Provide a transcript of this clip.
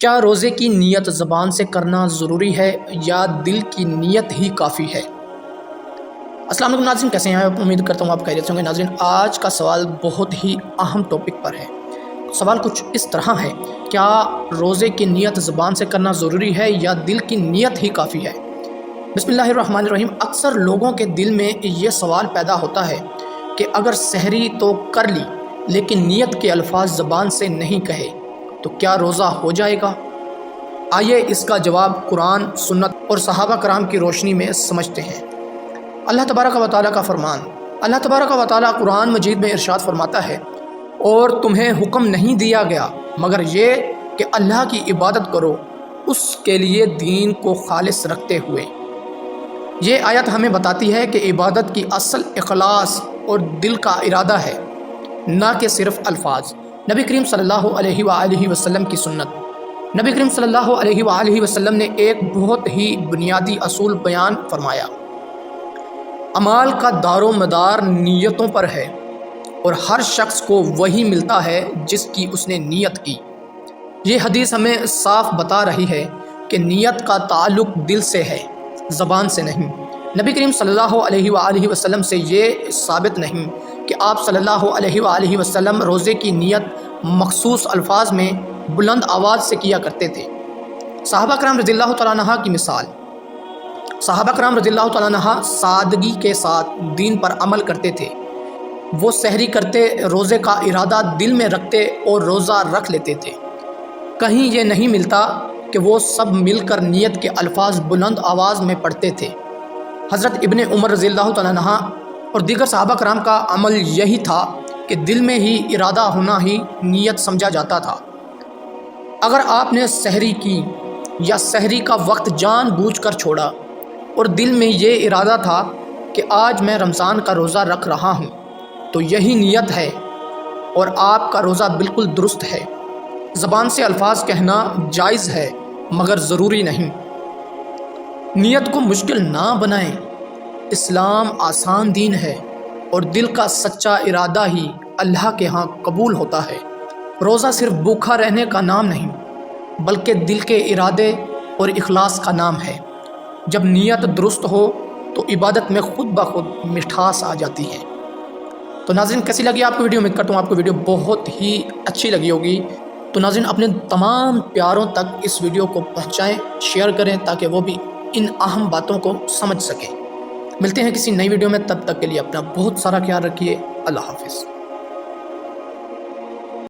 کیا روزے کی نیت زبان سے کرنا ضروری ہے یا دل کی نیت ہی کافی ہے؟ السلام علیکم ناظرین، کیسے ہیں آپ؟ امید کرتا ہوں آپ خیریت سے ہوں گے۔ ناظرین، آج کا سوال بہت ہی اہم ٹاپک پر ہے۔ سوال کچھ اس طرح ہے، کیا روزے کی نیت زبان سے کرنا ضروری ہے یا دل کی نیت ہی کافی ہے؟ بسم اللہ الرحمن الرحیم۔ اکثر لوگوں کے دل میں یہ سوال پیدا ہوتا ہے کہ اگر سحری تو کر لی لیکن نیت کے الفاظ زبان سے نہیں کہے تو کیا روزہ ہو جائے گا؟ آئیے اس کا جواب قرآن، سنت اور صحابہ کرام کی روشنی میں سمجھتے ہیں۔ اللہ تبارک و تعالیٰ کا فرمان۔ اللہ تبارک و تعالیٰ قرآن مجید میں ارشاد فرماتا ہے، اور تمہیں حکم نہیں دیا گیا مگر یہ کہ اللہ کی عبادت کرو، اس کے لیے دین کو خالص رکھتے ہوئے۔ یہ آیت ہمیں بتاتی ہے کہ عبادت کی اصل اخلاص اور دل کا ارادہ ہے، نہ کہ صرف الفاظ۔ نبی کریم صلی اللہ علیہ وآلہ وسلم کی سنت۔ نبی کریم صلی اللہ علیہ وآلہ وسلم نے ایک بہت ہی بنیادی اصول بیان فرمایا: اعمال کا دار و مدار نیتوں پر ہے، اور ہر شخص کو وہی ملتا ہے جس کی اس نے نیت کی۔ یہ حدیث ہمیں صاف بتا رہی ہے کہ نیت کا تعلق دل سے ہے، زبان سے نہیں۔ نبی کریم صلی اللہ علیہ وآلہ وسلم سے یہ ثابت نہیں کہ آپ صلی اللہ علیہ وآلہ وسلم روزے کی نیت مخصوص الفاظ میں بلند آواز سے کیا کرتے تھے۔ صحابہ کرام رضی اللہ تعالیٰ عنہ کی مثال۔ صحابہ کرام رضی اللہ تعالیٰ عنہ سادگی کے ساتھ دین پر عمل کرتے تھے۔ وہ سحری کرتے، روزے کا ارادہ دل میں رکھتے اور روزہ رکھ لیتے تھے۔ کہیں یہ نہیں ملتا کہ وہ سب مل کر نیت کے الفاظ بلند آواز میں پڑھتے تھے۔ حضرت ابن عمر رضی اللہ تعالیٰ عنہ اور دیگر صحابہ کرام کا عمل یہی تھا کہ دل میں ہی ارادہ ہونا ہی نیت سمجھا جاتا تھا۔ اگر آپ نے سحری کی یا سحری کا وقت جان بوجھ کر چھوڑا اور دل میں یہ ارادہ تھا کہ آج میں رمضان کا روزہ رکھ رہا ہوں، تو یہی نیت ہے اور آپ کا روزہ بالکل درست ہے۔ زبان سے الفاظ کہنا جائز ہے مگر ضروری نہیں۔ نیت کو مشکل نہ بنائیں، اسلام آسان دین ہے اور دل کا سچا ارادہ ہی اللہ کے ہاں قبول ہوتا ہے۔ روزہ صرف بھوکا رہنے کا نام نہیں بلکہ دل کے ارادے اور اخلاص کا نام ہے۔ جب نیت درست ہو تو عبادت میں خود بخود مٹھاس آ جاتی ہے۔ تو ناظرین، کیسی لگی آپ کو ویڈیو؟ امید کرتا ہوں آپ کو ویڈیو بہت ہی اچھی لگی ہوگی۔ تو ناظرین، اپنے تمام پیاروں تک اس ویڈیو کو پہنچائیں، شیئر کریں تاکہ وہ بھی ان اہم باتوں کو سمجھ سکیں۔ ملتے ہیں کسی نئی ویڈیو میں، تب تک کے لیے اپنا بہت سارا خیال رکھیے۔ اللہ حافظ۔